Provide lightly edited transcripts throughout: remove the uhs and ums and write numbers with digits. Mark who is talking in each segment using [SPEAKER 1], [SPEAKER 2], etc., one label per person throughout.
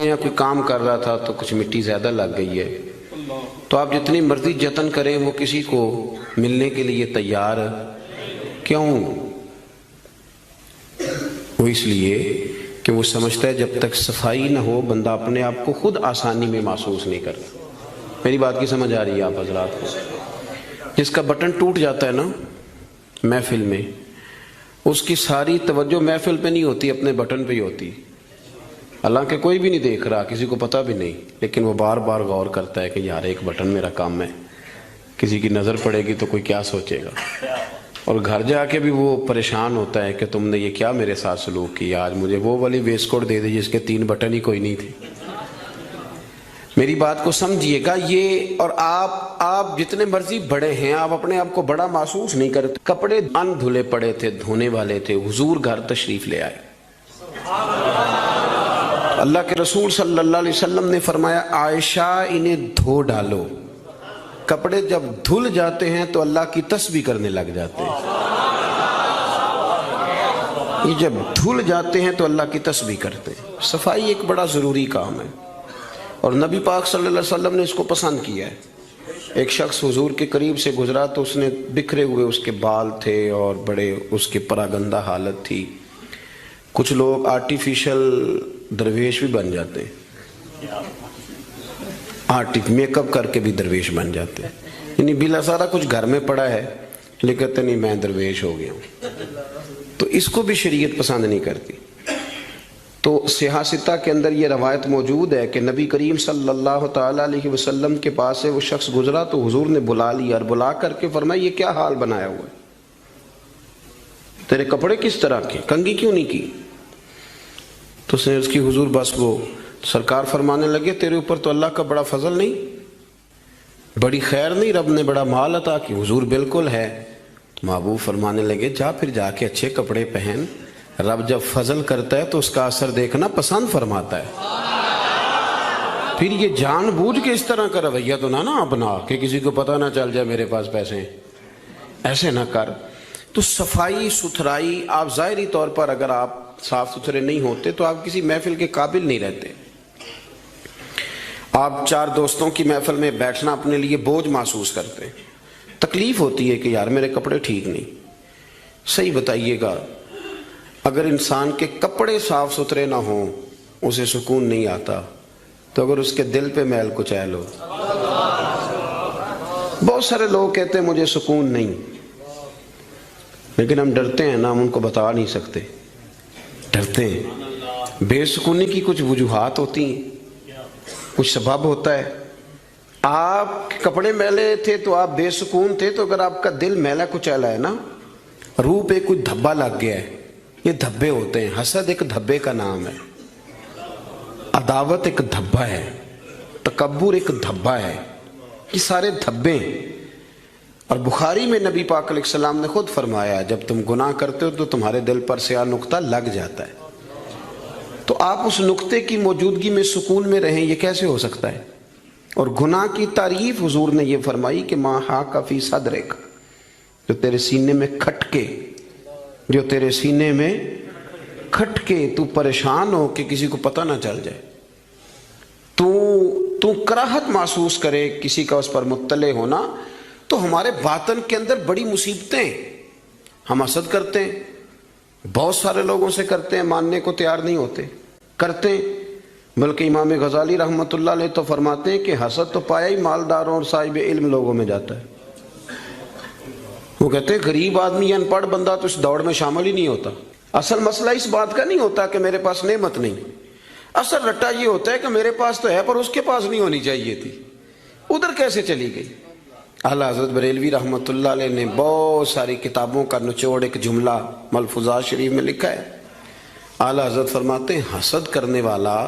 [SPEAKER 1] یہاں کوئی کام کر رہا تھا تو کچھ مٹی زیادہ لگ گئی ہے، تو آپ جتنی مرضی جتن کریں وہ کسی کو ملنے کے لیے تیار کیوں؟ وہ اس لیے کہ وہ سمجھتا ہے جب تک صفائی نہ ہو بندہ اپنے آپ کو خود آسانی میں محسوس نہیں کرتا۔ میری بات کی سمجھ آ رہی ہے آپ حضرات کو؟ جس کا بٹن ٹوٹ جاتا ہے نا محفل میں، اس کی ساری توجہ محفل پہ نہیں ہوتی، اپنے بٹن پہ ہی ہوتی، حالانکہ کوئی بھی نہیں دیکھ رہا، کسی کو پتہ بھی نہیں، لیکن وہ بار بار غور کرتا ہے کہ یار ایک بٹن میرا کام ہے، کسی کی نظر پڑے گی تو کوئی کیا سوچے گا، اور گھر جا کے بھی وہ پریشان ہوتا ہے کہ تم نے یہ کیا میرے ساتھ سلوک کیا، آج مجھے وہ والی ویسٹ کوٹ دے دی جس کے 3 بٹن ہی کوئی نہیں تھی۔ میری بات کو سمجھیے گا، یہ اور آپ جتنے مرضی بڑے ہیں آپ اپنے آپ کو بڑا محسوس نہیں کرتے۔ کپڑے ان دھلے پڑے تھے، دھونے والے تھے، حضور گھر تشریف لے آئے۔ اللہ کے رسول صلی اللہ علیہ وسلم نے فرمایا عائشہ انہیں دھو ڈالو۔ کپڑے جب دھل جاتے ہیں تو اللہ کی تسبیح کرنے لگ جاتے ہیں، یہ جب دھل جاتے ہیں تو اللہ کی تسبیح کرتے ہیں۔ صفائی ایک بڑا ضروری کام ہے، اور نبی پاک صلی اللہ علیہ وسلم نے اس کو پسند کیا ہے۔ ایک شخص حضور کے قریب سے گزرا تو اس نے بکھرے ہوئے اس کے بال تھے اور بڑے اس کی پراگندہ حالت تھی۔ کچھ لوگ آرٹیفیشل درویش بھی بن جاتے ہیں، میک اپ کر کے بھی درویش بن جاتے ہیں، یعنی بلا سارا کچھ گھر میں پڑا ہے لیکن کہتے نہیں میں درویش ہو گیا ہوں، تو اس کو بھی شریعت پسند نہیں کرتی۔ تو صحیح ستہ کے اندر یہ روایت موجود ہے کہ نبی کریم صلی اللہ تعالیٰ علیہ وسلم کے پاس سے وہ شخص گزرا تو حضور نے بلا لیا اور بلا کر کے فرمایا یہ کیا حال بنایا ہوا ہے، تیرے کپڑے کس طرح کے، کنگھی کیوں نہیں کی؟ تو اس نے اس کی حضور بس وہ سرکار فرمانے لگے تیرے اوپر تو اللہ کا بڑا فضل نہیں، بڑی خیر نہیں، رب نے بڑا مال عطا کی؟ حضور بالکل ہے۔ محبوب فرمانے لگے جا پھر جا کے اچھے کپڑے پہن، رب جب فضل کرتا ہے تو اس کا اثر دیکھنا پسند فرماتا ہے۔ پھر یہ جان بوجھ کے اس طرح کا رویہ تو نہ اپنا کہ کسی کو پتہ نہ چل جائے میرے پاس پیسے ہیں، ایسے نہ کر۔ تو صفائی ستھرائی، آپ ظاہری طور پر اگر آپ صاف ستھرے نہیں ہوتے تو آپ کسی محفل کے قابل نہیں رہتے۔ آپ 4 دوستوں کی محفل میں بیٹھنا اپنے لیے بوجھ محسوس کرتے ہیں، تکلیف ہوتی ہے کہ یار میرے کپڑے ٹھیک نہیں۔ صحیح بتائیے گا، اگر انسان کے کپڑے صاف ستھرے نہ ہوں اسے سکون نہیں آتا، تو اگر اس کے دل پہ میل کچیل ہو، بہت سارے لوگ کہتے ہیں مجھے سکون نہیں، لیکن ہم ڈرتے ہیں نا، ہم ان کو بتا نہیں سکتے، ڈرتے ہیں۔ بے سکونی کی کچھ وجوہات ہوتی ہیں، کچھ سبب ہوتا ہے۔ آپ کپڑے میلے تھے تو آپ بے سکون تھے، تو اگر آپ کا دل میلا کچیلا ہے نا، روح پہ کوئی دھبا لگ گیا ہے، یہ دھبے ہوتے ہیں۔ حسد ایک دھبے کا نام ہے، عداوت ایک دھبا ہے، تکبر ایک دھبا ہے، یہ سارے دھبے ہیں۔ اور بخاری میں نبی پاک علیہ السلام نے خود فرمایا جب تم گناہ کرتے ہو تو تمہارے دل پر سیاہ نقطہ لگ جاتا ہے، تو آپ اس نقطے کی موجودگی میں سکون میں رہیں، یہ کیسے ہو سکتا ہے؟ اور گناہ کی تعریف حضور نے یہ فرمائی کہ ما حاک فی صدرک، جو تیرے سینے میں کھٹکے، جو تیرے سینے میں کھٹکے، تو پریشان ہو کہ کسی کو پتہ نہ چل جائے، تو کراہت محسوس کرے کسی کا اس پر مطلع ہونا، تو ہمارے باطن کے اندر بڑی مصیبتیں، ہم حسد کرتے ہیں، بہت سارے لوگوں سے کرتے ہیں، ماننے کو تیار نہیں ہوتے، کرتے ہیں۔ بلکہ امام غزالی رحمۃ اللہ علیہ تو فرماتے ہیں کہ حسد تو پایا ہی مالداروں اور صاحب علم لوگوں میں جاتا ہے۔ وہ کہتے ہیں غریب آدمی، ان پڑھ بندہ تو اس دوڑ میں شامل ہی نہیں ہوتا۔ اصل مسئلہ اس بات کا نہیں ہوتا کہ میرے پاس نعمت نہیں، اصل رٹا یہ ہوتا ہے کہ میرے پاس تو ہے پر اس کے پاس نہیں ہونی چاہیے تھی، ادھر کیسے چلی گئی؟ اعلیٰ حضرت بریلوی رحمۃ اللہ علیہ نے بہت ساری کتابوں کا نچوڑ ایک جملہ ملفوظات شریف میں لکھا ہے۔ اعلیٰ حضرت فرماتے ہیں حسد کرنے والا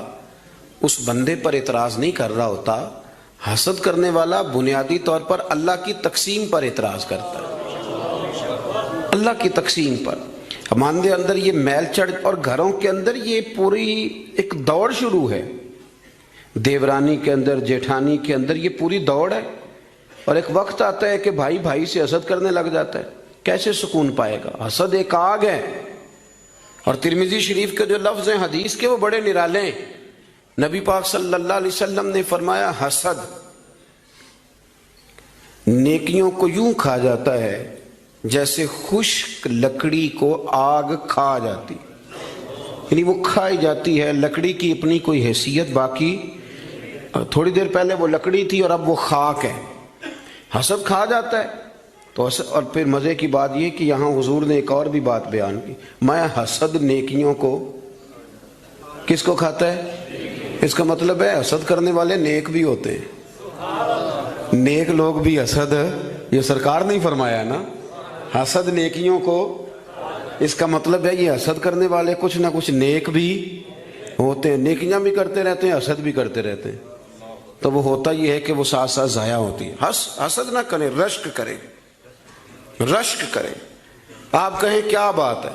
[SPEAKER 1] اس بندے پر اعتراض نہیں کر رہا ہوتا، حسد کرنے والا بنیادی طور پر اللہ کی تقسیم پر اعتراض کرتا ہے، اللہ کی تقسیم پر۔ ہمارے اندر یہ میل چڑھ، اور گھروں کے اندر یہ پوری ایک دوڑ شروع ہے، دیورانی کے اندر، جیٹھانی کے اندر یہ پوری دوڑ ہے، اور ایک وقت آتا ہے کہ بھائی بھائی سے حسد کرنے لگ جاتا ہے، کیسے سکون پائے گا؟ حسد ایک آگ ہے، اور ترمذی شریف کے جو لفظ ہیں حدیث کے وہ بڑے نرالے ہیں نبی پاک صلی اللہ علیہ وسلم نے فرمایا حسد نیکیوں کو یوں کھا جاتا ہے جیسے خشک لکڑی کو آگ کھا جاتی، یعنی وہ کھائی جاتی ہے، لکڑی کی اپنی کوئی حیثیت باقی، تھوڑی دیر پہلے وہ لکڑی تھی اور اب وہ خاک ہے، حسد کھا جاتا ہے۔ تو اور پھر مزے کی بات یہ کہ یہاں حضور نے ایک اور بھی بات بیان کی، میں حسد نیکیوں کو کس کو کھاتا ہے؟ اس کا مطلب ہے حسد کرنے والے نیک بھی ہوتے ہیں، نیک لوگ بھی حسد، یہ سرکار نے فرمایا نا، حسد نیکیوں کو، اس کا مطلب ہے یہ حسد کرنے والے کچھ نہ کچھ نیک بھی ہوتے ہیں، نیکیاں بھی کرتے رہتے ہیں، حسد بھی کرتے رہتے ہیں، تو وہ ہوتا یہ ہے کہ وہ ساتھ ساتھ ضائع ہوتی ہے۔ حسد نہ کریں، رشک کریں، رشک کریں۔ آپ کہیں کیا بات ہے؟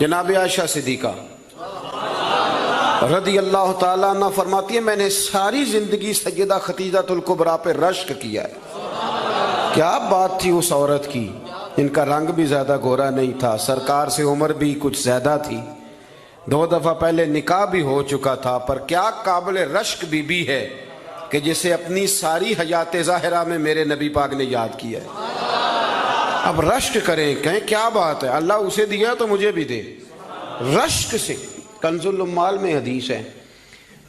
[SPEAKER 1] جناب عائشہ صدیقہ رضی اللہ تعالیٰ عنہ فرماتی ہے میں نے ساری زندگی سیدہ خدیجہ الکبریٰ پہ رشک کیا ہے۔ کیا بات تھی اس عورت کی، ان کا رنگ بھی زیادہ گورا نہیں تھا، سرکار سے عمر بھی کچھ زیادہ تھی، 2 دفعہ پہلے نکاح بھی ہو چکا تھا، پر کیا قابل رشک بی بی ہے کہ جسے اپنی ساری حیات ظاہرہ میں میرے نبی پاک نے یاد کیا ہے۔ اب رشک کریں، کہیں کیا بات ہے، اللہ اسے دیا تو مجھے بھی دے، رشک سے۔ کنز العمال میں حدیث ہے،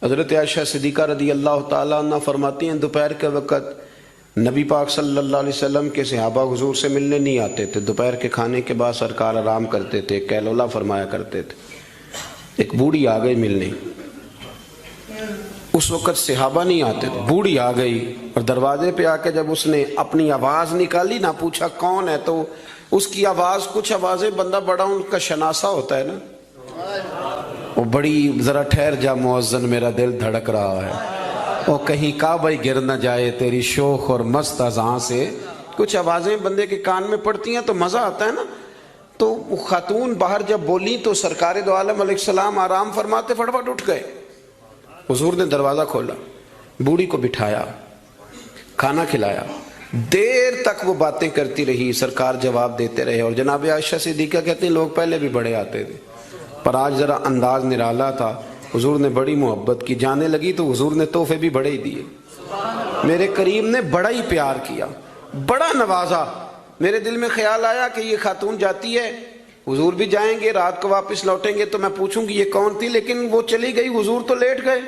[SPEAKER 1] حضرت عائشہ صدیقہ رضی اللہ تعالیٰ عنہ فرماتی ہیں دوپہر کے وقت نبی پاک صلی اللہ علیہ وسلم کے صحابہ حضور سے ملنے نہیں آتے تھے، دوپہر کے کھانے کے بعد سرکار آرام کرتے تھے، کیلولا فرمایا کرتے تھے۔ ایک بوڑھی آ گئی ملنے، اس وقت صحابہ نہیں آتے تھے، بوڑھی آ گئی اور دروازے پہ آ کے جب اس نے اپنی آواز نکالی نہ، پوچھا کون ہے، تو اس کی آواز، کچھ آوازیں بندہ بڑا ان کا شناسا ہوتا ہے نا، وہ بڑی ذرا ٹھہر جا مؤذن میرا دل دھڑک رہا ہے، وہ کہیں کعبہ گر نہ جائے تیری شوخ اور مست اذاں سے، کچھ آوازیں بندے کے کان میں پڑتی ہیں تو مزہ آتا ہے نا۔ تو وہ خاتون باہر جب بولی تو سرکار دو عالم علیہ السلام آرام فرماتے فٹافٹ اٹھ گئے، حضور نے دروازہ کھولا، بوڑھی کو بٹھایا، کھانا کھلایا، دیر تک وہ باتیں کرتی رہی، سرکار جواب دیتے رہے، اور جناب عائشہ صدیقہ کہتے ہیں لوگ پہلے بھی بڑے آتے تھے پر آج ذرا انداز نرالا تھا، حضور نے بڑی محبت کی، جانے لگی تو حضور نے تحفے بھی بڑے ہی دیے، میرے کریم نے بڑا ہی پیار کیا، بڑا نوازا۔ میرے دل میں خیال آیا کہ یہ خاتون جاتی ہے، حضور بھی جائیں گے، رات کو واپس لوٹیں گے تو میں پوچھوں گی یہ کون تھی، لیکن وہ چلی گئی، حضور تو لیٹ گئے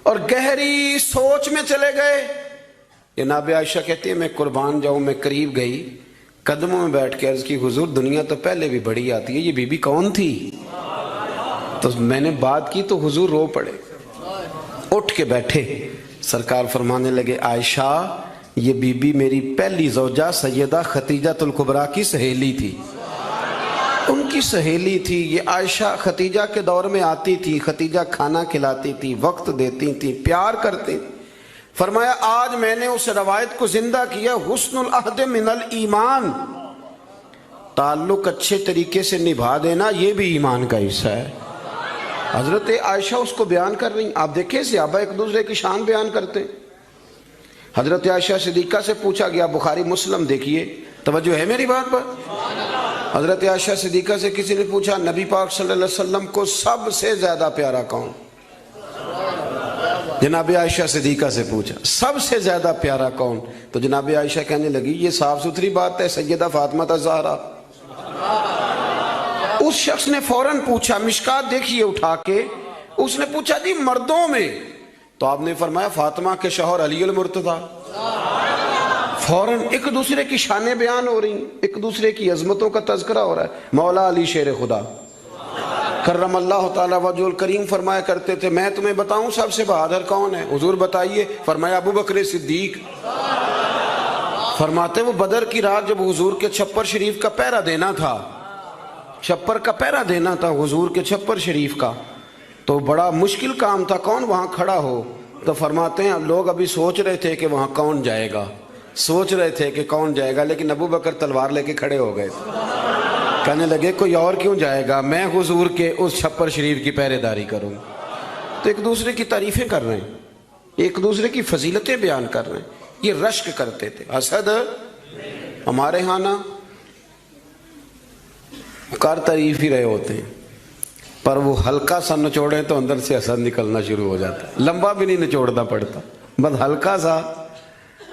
[SPEAKER 1] اور گہری سوچ میں چلے گئے۔ جناب عائشہ کہتی ہے میں قربان جاؤں، میں قریب گئی، قدموں میں بیٹھ کے عرض کی حضور دنیا تو پہلے بھی بڑی آتی ہے، یہ بی بی کون تھی؟ تو میں نے بات کی تو حضور رو پڑے، اٹھ کے بیٹھے، سرکار فرمانے لگے عائشہ یہ بی بی میری پہلی زوجہ سیدہ خدیجہ الکبریٰ کی سہیلی تھی، ان کی سہیلی تھی، یہ عائشہ خدیجہ کے دور میں آتی تھی، خدیجہ کھانا کھلاتی تھی، وقت دیتی تھی، پیار کرتی تھی۔ فرمایا آج میں نے اس روایت کو زندہ کیا، حسن العہد من الایمان، تعلق اچھے طریقے سے نبھا دینا یہ بھی ایمان کا حصہ ہے۔ حضرت عائشہ اس کو بیان کر رہی، آپ دیکھیں صحابہ ایک دوسرے کی شان بیان کرتے ہیں۔ حضرت عائشہ صدیقہ سے پوچھا گیا، بخاری مسلم دیکھیے، توجہ ہے میری بات پر؟ حضرت عائشہ صدیقہ سے کسی نے پوچھا نبی پاک صلی اللہ علیہ وسلم کو سب سے زیادہ پیارا کون؟ جناب عائشہ صدیقہ سے پوچھا سب سے زیادہ پیارا کون؟ تو جناب عائشہ کہنے لگی یہ صاف ستھری بات ہے، سیدہ فاطمہ الزہرا۔ اس شخص نے فوراً پوچھا، مشکات دیکھیے اٹھا کے، اس نے پوچھا جی مردوں میں؟ تو آپ نے فرمایا فاطمہ کے شوہر علی المرتضیٰ۔ فوراً ایک دوسرے کی شانیں بیان ہو رہی ہیں، ایک دوسرے کی عظمتوں کا تذکرہ ہو رہا ہے۔ مولا علی شیر خدا کرم اللہ تعالیٰ وجہ الکریم فرمایا کرتے تھے میں تمہیں بتاؤں سب سے بہادر کون ہے؟ حضور بتائیے، فرمایا ابو بکر صدیق۔ فرماتے وہ بدر کی رات جب حضور کے چھپر شریف کا پہرا دینا تھا، چھپر کا پہرا دینا تھا حضور کے چھپر شریف کا، تو بڑا مشکل کام تھا کون وہاں کھڑا ہو، تو فرماتے ہیں لوگ ابھی سوچ رہے تھے کہ وہاں کون جائے گا، سوچ رہے تھے کہ کون جائے گا، لیکن ابو بکر تلوار لے کے کھڑے ہو گئے تھے، کہنے لگے کوئی اور کیوں جائے گا، میں حضور کے اس چھپر شریف کی پہرے داری کروں۔ تو ایک دوسرے کی تعریفیں کر رہے ہیں، ایک دوسرے کی فضیلتیں بیان کر رہے ہیں، یہ رشک کرتے تھے۔ حسد ہمارے ہاں نا کار تعریف ہی رہے ہوتے ہیں، پر وہ ہلکا سا نچوڑے تو اندر سے اثر نکلنا شروع ہو جاتا ہے. لمبا بھی نہیں نچوڑنا پڑتا، بس ہلکا سا.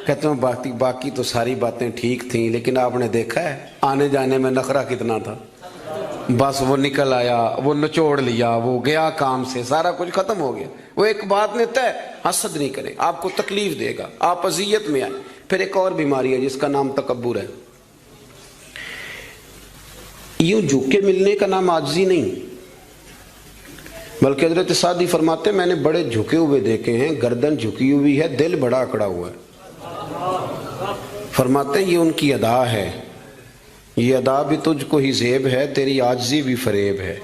[SPEAKER 1] کہتے ہیں باقی تو ساری باتیں ٹھیک تھیں، لیکن آپ نے دیکھا ہے آنے جانے میں نخرہ کتنا تھا. بس وہ نکل آیا، وہ نچوڑ لیا، وہ گیا کام سے، سارا کچھ ختم ہو گیا. وہ ایک بات نے طے، حسد نہیں کرے، آپ کو تکلیف دے گا، آپ اذیت میں آئے. پھر ایک اور بیماری ہے جس کا نام تکبر ہے. یوں جھک کے ملنے کا نام عاجزی نہیں، بلکہ حضرت سعدی فرماتے ہیں میں نے بڑے جھکے ہوئے دیکھے ہیں، گردن جھکی ہوئی ہے، دل بڑا اکڑا ہوا ہے. فرماتے ہیں یہ ان کی ادا ہے، یہ ادا بھی تجھ کو ہی زیب ہے، تیری عاجزی بھی فریب ہے.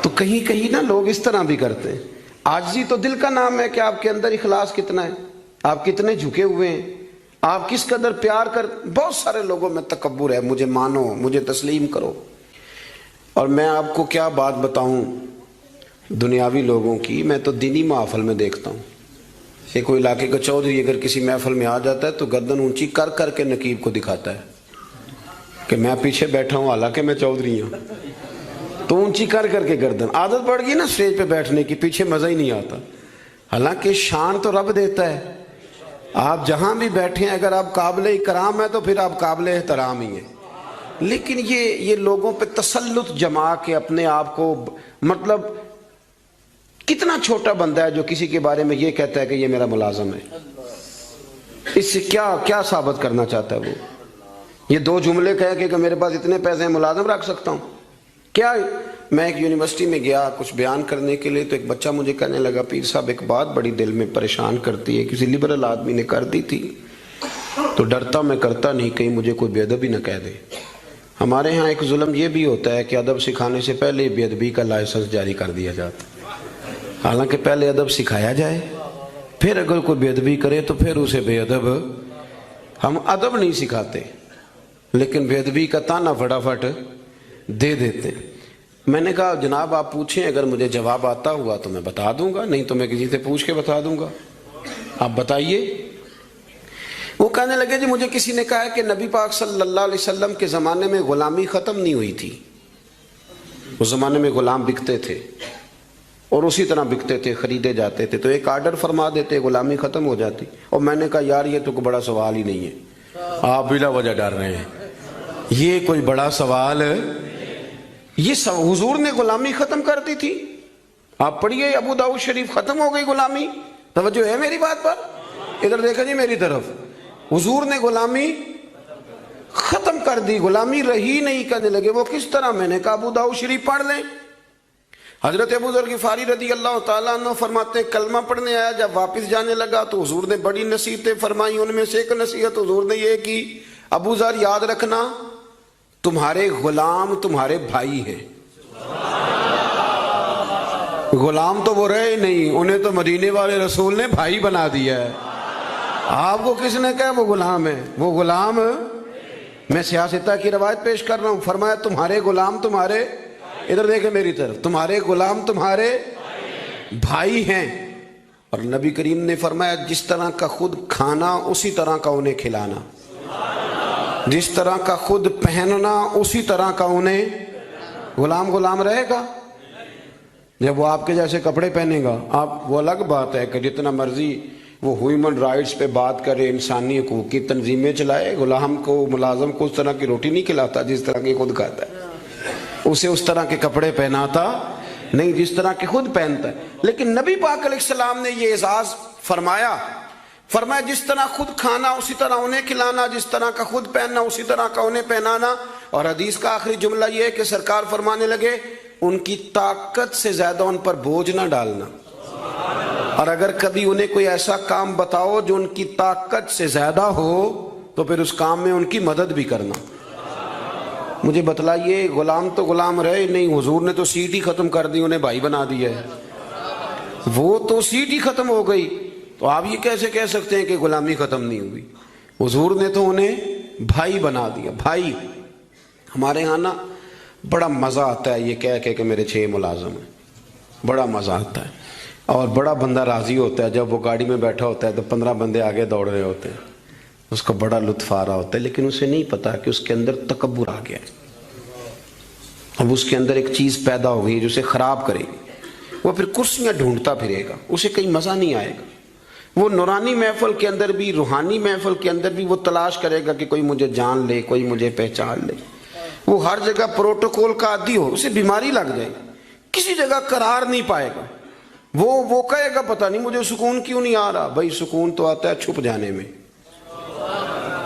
[SPEAKER 1] تو کہیں کہیں نا لوگ اس طرح بھی کرتے ہیں. عاجزی تو دل کا نام ہے کہ آپ کے اندر اخلاص کتنا ہے، آپ کتنے جھکے ہوئے ہیں، آپ کس قدر پیار کر. بہت سارے لوگوں میں تکبر ہے، مجھے مانو، مجھے تسلیم کرو. اور میں آپ کو کیا بات بتاؤں دنیاوی لوگوں کی، میں تو دینی محفل میں دیکھتا ہوں. یہ کوئی علاقے کا چودھری اگر کسی محفل میں آ جاتا ہے تو گردن اونچی کر کر کے نقیب کو دکھاتا ہے کہ میں پیچھے بیٹھا ہوں، حالانکہ میں چودھری ہوں. تو اونچی کر کر کے گردن، عادت پڑ گئی نا اسٹیج پہ بیٹھنے کی، پیچھے مزہ ہی نہیں آتا. حالانکہ شان تو رب دیتا ہے. آپ جہاں بھی بیٹھے ہیں اگر آپ قابل اکرام ہیں تو پھر آپ قابل احترام ہی ہیں. لیکن یہ لوگوں پہ تسلط جما کے اپنے آپ کو، مطلب کتنا چھوٹا بندہ ہے جو کسی کے بارے میں یہ کہتا ہے کہ یہ میرا ملازم ہے. اس سے کیا ثابت کرنا چاہتا ہے وہ؟ یہ دو جملے کہہ کے کہ میرے پاس اتنے پیسے ہیں ملازم رکھ سکتا ہوں کیا؟ میں ایک یونیورسٹی میں گیا کچھ بیان کرنے کے لیے، تو ایک بچہ مجھے کہنے لگا پیر صاحب ایک بات بڑی دل میں پریشان کرتی ہے، کسی لبرل آدمی نے کر دی تھی تو ڈرتا میں کرتا نہیں کہیں مجھے کوئی بے ادبی نہ کہہ دے. ہمارے ہاں ایک ظلم یہ بھی ہوتا ہے کہ ادب سکھانے سے پہلے بے ادبی کا لائسنس جاری کر دیا جاتا ہے. حالانکہ پہلے ادب سکھایا جائے، پھر اگر کوئی بے ادبی کرے تو پھر اسے بے ادب. ہم ادب نہیں سکھاتے لیکن بے ادبی کا تانا فٹافٹ دے دیتے. میں نے کہا جناب آپ پوچھیں، اگر مجھے جواب آتا ہوا تو میں بتا دوں گا، نہیں تو میں کسی سے پوچھ کے بتا دوں گا، آپ بتائیے. وہ کہنے لگے جی مجھے کسی نے کہا ہے کہ نبی پاک صلی اللہ علیہ وسلم کے زمانے میں غلامی ختم نہیں ہوئی تھی. اس زمانے میں غلام بکتے تھے اور اسی طرح بکتے تھے، خریدے جاتے تھے، تو ایک آرڈر فرما دیتے غلامی ختم ہو جاتی. اور میں نے کہا یار یہ تو کوئی بڑا سوال ہی نہیں ہے، آپ بلا وجہ ڈر رہے ہیں، یہ کوئی بڑا سوال ہے. یہ حضور نے غلامی ختم کر دی تھی. آپ پڑھیے ابو داؤد شریف، ختم ہو گئی غلامی. توجہ ہے میری بات پر؟ ادھر دیکھا جی میری طرف. حضور نے غلامی ختم کر دی، غلامی رہی نہیں. کہنے لگے وہ کس طرح؟ میں نے کہا ابو داؤد شریف پڑھ لیں. حضرت ابو ذر غفاری رضی اللہ تعالیٰ عنہ فرماتے ہیں کلمہ پڑھنے آیا، جب واپس جانے لگا تو حضور نے بڑی نصیحتیں فرمائی. ان میں سے ایک نصیحت حضور نے یہ کی، ابو ذر یاد رکھنا تمہارے غلام تمہارے بھائی ہیں. غلام تو وہ رہے نہیں، انہیں تو مدینے والے رسول نے بھائی بنا دیا ہے. آپ کو کس نے کہا وہ غلام ہے؟ وہ غلام، میں سیاستہ کی روایت پیش کر رہا ہوں. فرمایا تمہارے غلام تمہارے، ادھر دیکھیں میری طرف، تمہارے غلام تمہارے بھائی ہیں. اور نبی کریم نے فرمایا جس طرح کا خود کھانا اسی طرح کا انہیں کھلانا، جس طرح کا خود پہننا اسی طرح کا انہیں. غلام رہے گا جب وہ آپ کے جیسے کپڑے پہنے گا. آپ وہ الگ بات ہے کہ جتنا مرضی وہ ہیومن رائٹس پہ بات کرے، انسانی حقوق کی تنظیمیں چلائے، غلام کو ملازم کو اس طرح کی روٹی نہیں کھلاتا جس طرح کی خود کھاتا ہے، اسے اس طرح کے کپڑے پہناتا نہیں جس طرح کے خود پہنتا ہے. لیکن نبی پاک علیہ السلام نے یہ اعزاز فرمایا جس طرح خود کھانا اسی طرح انہیں کھلانا، جس طرح کا خود پہننا اسی طرح کا انہیں پہنانا. اور حدیث کا آخری جملہ یہ ہے کہ سرکار فرمانے لگے ان کی طاقت سے زیادہ ان پر بوجھ نہ ڈالنا، اور اگر کبھی انہیں کوئی ایسا کام بتاؤ جو ان کی طاقت سے زیادہ ہو تو پھر اس کام میں ان کی مدد بھی کرنا. مجھے بتلائیے غلام تو غلام رہے نہیں، حضور نے تو سیٹ ہی ختم کر دی، انہیں بھائی بنا دیا ہے. وہ تو سیٹ ہی ختم ہو گئی، تو آپ یہ کیسے کہہ سکتے ہیں کہ غلامی ختم نہیں ہوئی؟ حضور نے تو انہیں بھائی بنا دیا. بھائی ہمارے ہاں نا بڑا مزہ آتا ہے یہ کہہ کہ میرے 6 ملازم ہیں، بڑا مزہ آتا ہے. اور بڑا بندہ راضی ہوتا ہے جب وہ گاڑی میں بیٹھا ہوتا ہے تو 15 بندے آگے دوڑ رہے ہوتے ہیں، اس کو بڑا لطف آ رہا ہوتا ہے. لیکن اسے نہیں پتا کہ اس کے اندر تکبر آ گیا ہے. اب اس کے اندر ایک چیز پیدا ہو گئی جو اسے خراب کرے گی، وہ پھر کرسیاں ڈھونڈتا پھرے گا، اسے کہیں مزہ نہیں آئے گا۔ وہ نورانی محفل کے اندر بھی، روحانی محفل کے اندر بھی وہ تلاش کرے گا کہ کوئی مجھے جان لے، کوئی مجھے پہچان لے۔ وہ ہر جگہ پروٹوکول کا عادی ہو، اسے بیماری لگ جائے، کسی جگہ قرار نہیں پائے گا۔ وہ کہے گا پتہ نہیں مجھے سکون کیوں نہیں آ رہا۔ بھائی سکون تو آتا ہے چھپ جانے میں،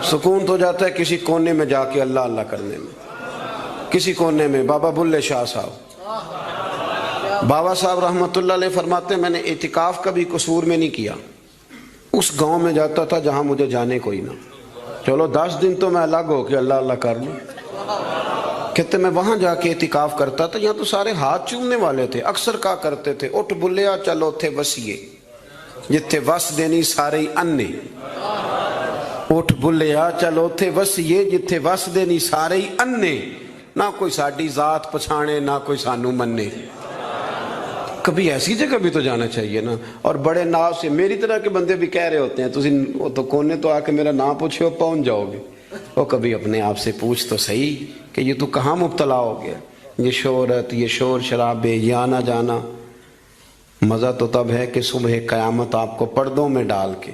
[SPEAKER 1] سکون تو جاتا ہے کسی کونے میں جا کے اللہ اللہ کرنے میں، کسی کونے میں۔ بابا بلے شاہ صاحب، بابا صاحب رحمۃ اللہ علیہ فرماتے ہیں میں نے اعتکاف کبھی قصور میں نہیں کیا، اس گاؤں میں جاتا تھا جہاں مجھے جانے کوئی نہ، چلو 10 دن تو میں الگ ہو کے اللہ اللہ کر لوں۔ کہتے میں وہاں جا کے اعتکاف کرتا تھا، یہاں تو سارے ہاتھ چومنے والے تھے، اکثر کہا کرتے تھے اٹھ بلیا چلو تھے وسیے جتھے وس دینی سارے انے، اٹھ بلیا چلو تھے وسیے جتھے وس دینی سارے انے، نہ کوئی ساڈی ذات پچھانے نہ کوئی سانو منے۔ کبھی ایسی جگہ بھی تو جانا چاہیے نا۔ اور بڑے ناو سے میری طرح کے بندے بھی کہہ رہے ہوتے ہیں وہ تو کونے تو آ کے میرا نام پوچھے ہو پہنچ جاؤ گے۔ وہ کبھی اپنے آپ سے پوچھ تو صحیح کہ یہ تو کہاں مبتلا ہو گیا، یہ شہرت، یہ شور شرابے، یہ آنا جانا۔ مزہ تو تب ہے کہ صبح قیامت آپ کو پردوں میں ڈال کے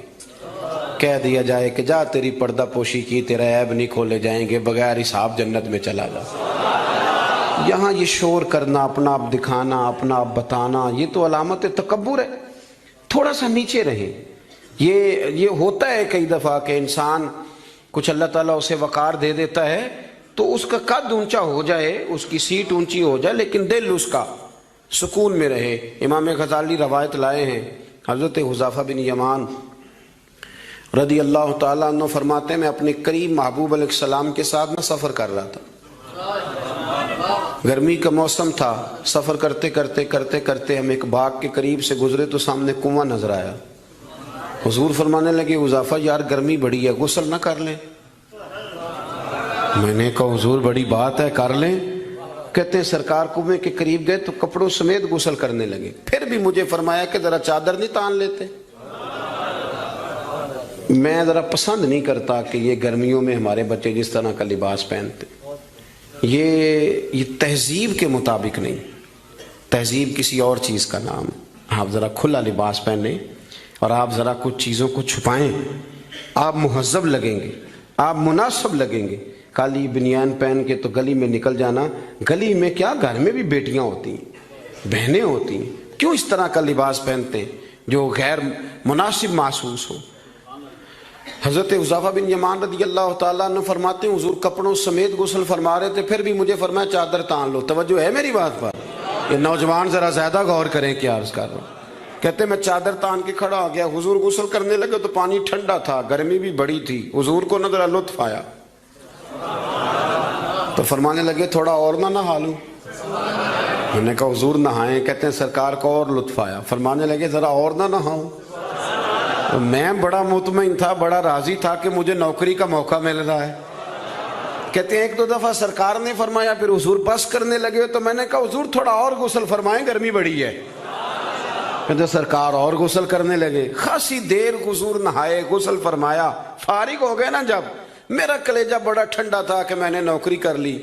[SPEAKER 1] کہہ دیا جائے کہ جا تیری پردہ پوشی کی، تیرا عیب نہیں کھولے جائیں گے، بغیر حساب جنت میں چلا جا۔ یہاں یہ شور کرنا، اپنا آپ دکھانا، اپنا آپ بتانا، یہ تو علامت تکبر ہے۔ تھوڑا سا نیچے رہیں۔ یہ ہوتا ہے کئی دفعہ کہ انسان کچھ اللہ تعالیٰ اسے وقار دے دیتا ہے تو اس کا قد اونچا ہو جائے، اس کی سیٹ اونچی ہو جائے، لیکن دل اس کا سکون میں رہے۔ امام غزالی روایت لائے ہیں، حضرت حذیفہ بن یمان رضی اللہ تعالیٰ عنہ فرماتے ہیں میں اپنے قریب محبوب علیہ السلام کے ساتھ میں سفر کر رہا تھا، گرمی کا موسم تھا، سفر کرتے کرتے کرتے کرتے ہم ایک باغ کے قریب سے گزرے تو سامنے کنواں نظر آیا۔ حضور فرمانے لگے حذیفہ یار گرمی بڑی ہے، غسل نہ کر لیں؟ میں نے کہا حضور بڑی بات ہے، کر لیں۔ کہتے ہیں سرکار کنویں کے قریب گئے تو کپڑوں سمیت غسل کرنے لگے، پھر بھی مجھے فرمایا کہ ذرا چادر نہیں تان لیتے؟ میں ذرا پسند نہیں کرتا کہ یہ گرمیوں میں ہمارے بچے جس طرح کا لباس پہنتے، یہ تہذیب کے مطابق نہیں، تہذیب کسی اور چیز کا نام ہے۔ آپ ذرا کھلا لباس پہنیں اور آپ ذرا کچھ چیزوں کو چھپائیں، آپ مہذب لگیں گے، آپ مناسب لگیں گے۔ کالی بنیان پہن کے تو گلی میں نکل جانا، گلی میں کیا گھر میں بھی بیٹیاں ہوتی ہیں، بہنیں ہوتی ہیں، کیوں اس طرح کا لباس پہنتے ہیں جو غیر مناسب محسوس ہو؟ حضرت حذیفہ بن یمان رضی اللہ تعالیٰ عنہ فرماتے ہیں حضور کپڑوں سمیت غسل فرما رہے تھے، پھر بھی مجھے فرمایا چادر تان لو۔ توجہ ہے میری بات پر؟ یہ نوجوان ذرا زیادہ غور کریں کیا عرض کر رہا ہوں۔ کہتے میں چادر تان کے کھڑا ہو گیا، حضور غسل کرنے لگے تو پانی ٹھنڈا تھا، گرمی بھی بڑی تھی، حضور کو نہ ذرا لطف آیا تو فرمانے لگے تھوڑا اور نہ نہا لوں؟ میں نے کہا حضور نہائیں۔ کہتے ہیں سرکار کو اور لطف آیا، فرمانے لگے ذرا اور نہ نہاؤں؟ میں بڑا مطمئن تھا، بڑا راضی تھا کہ مجھے نوکری کا موقع مل رہا ہے۔ کہتے ہیں ایک دو دفعہ سرکار نے فرمایا، پھر حضور بس کرنے لگے تو میں نے کہا حضور تھوڑا اور غسل فرمائیں، گرمی بڑی ہے۔ کہتے سرکار اور غسل کرنے لگے، خاصی دیر حضور نہائے، غسل فرمایا، فارغ ہو گئے نا جب، میرا کلیجہ بڑا ٹھنڈا تھا کہ میں نے نوکری کر لی۔